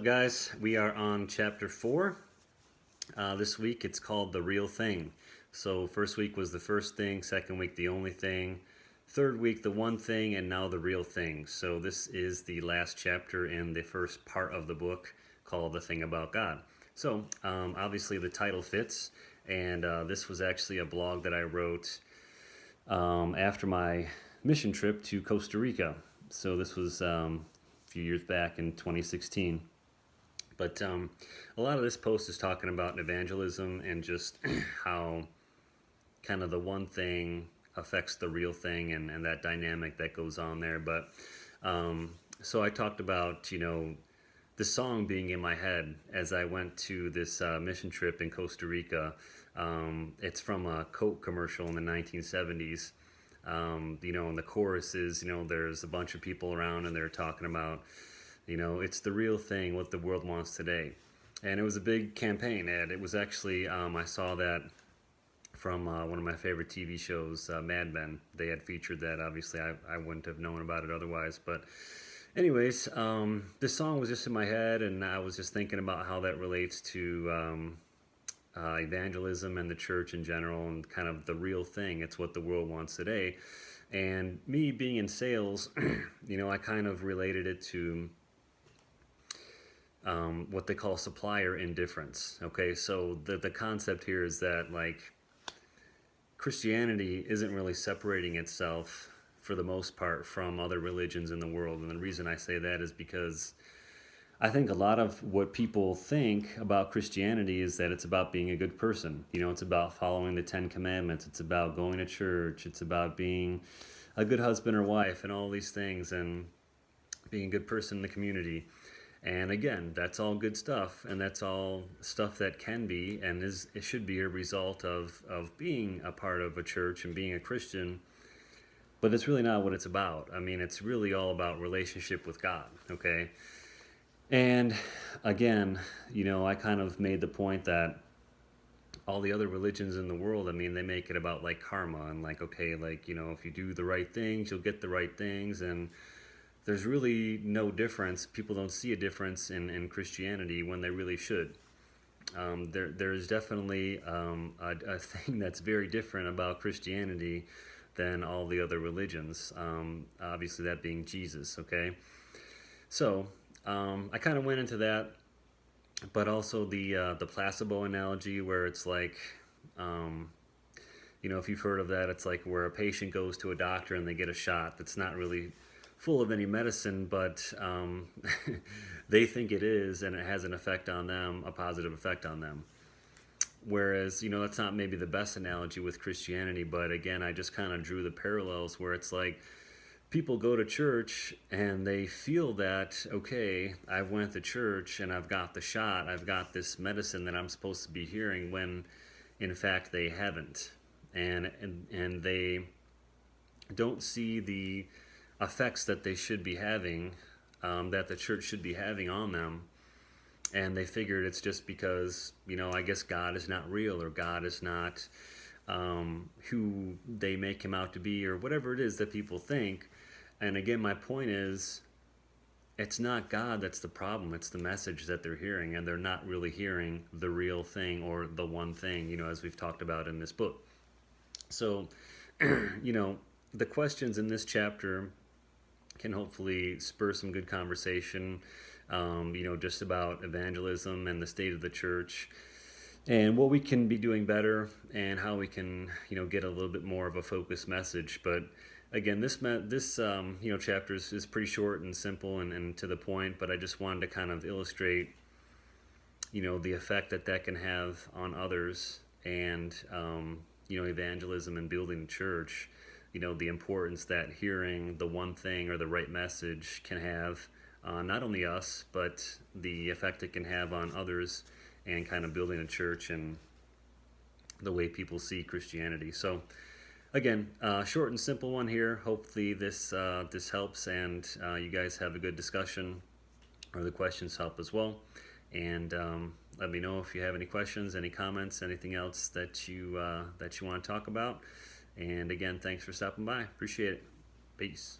up, guys? We are on chapter 4. This week it's called The Real Thing. So first week was the first thing, second week the only thing, third week the one thing, and now the real thing. So this is the last chapter in the first part of the book called The Thing About God. So obviously the title fits, and this was actually a blog that I wrote after my mission trip to Costa Rica. So this was a few years back in 2016. But a lot of this post is talking about evangelism and just how kind of the one thing affects the real thing and that dynamic that goes on there. But so I talked about, the song being in my head as I went to this mission trip in Costa Rica. It's from a Coke commercial in the 1970s. And the chorus is, there's a bunch of people around and they're talking about, it's the real thing, what the world wants today. And it was a big campaign ad. It was actually, I saw that from one of my favorite TV shows, Mad Men. They had featured that. Obviously, I wouldn't have known about it otherwise. But anyways, this song was just in my head, and I was just thinking about how that relates to evangelism and the church in general and kind of the real thing. It's what the world wants today. And me being in sales, I kind of related it to what they call supplier indifference. Okay, so the concept here is that Christianity isn't really separating itself for the most part from other religions in the world. And the reason I say that is because I think a lot of what people think about Christianity is that it's about being a good person. It's about following the 10 Commandments. It's about going to church. It's about being a good husband or wife and all these things and being a good person in the community. And again, that's all good stuff, and that's all stuff that can be and it should be a result of being a part of a church and being a Christian. But it's really not what it's about. I mean, it's really all about relationship with God, okay? And again, I kind of made the point that all the other religions in the world, they make it about karma and if you do the right things, you'll get the right things. And there's really no difference. People don't see a difference in Christianity when they really should. There's definitely a thing that's very different about Christianity than all the other religions. Obviously that being Jesus, okay? So I kind of went into that, but also the placebo analogy where it's if you've heard of that, it's like where a patient goes to a doctor and they get a shot that's not really full of any medicine, but they think it is, and it has an effect on them, a positive effect on them. Whereas, that's not maybe the best analogy with Christianity, but again, I just kind of drew the parallels where it's like people go to church and they feel that, okay, I went to church and I've got the shot, I've got this medicine that I'm supposed to be hearing, when in fact they haven't. And they don't see the effects that they should be having, that the church should be having on them. And they figured it's just because, I guess God is not real, or God is not who they make him out to be, or whatever it is that people think. And again, my point is, it's not God that's the problem. It's the message that they're hearing, and they're not really hearing the real thing or the one thing, as we've talked about in this book. So, the questions in this chapter can hopefully spur some good conversation, just about evangelism and the state of the church and what we can be doing better and how we can, get a little bit more of a focused message. But again, this chapter is pretty short and simple and to the point, but I just wanted to kind of illustrate, the effect that can have on others and, evangelism and building a church. The importance that hearing the one thing or the right message can have on not only us, but the effect it can have on others and kind of building a church and the way people see Christianity. So again, short and simple one here. Hopefully this helps, and you guys have a good discussion, or the questions help as well. And let me know if you have any questions, any comments, anything else that you want to talk about. And again, thanks for stopping by. Appreciate it. Peace.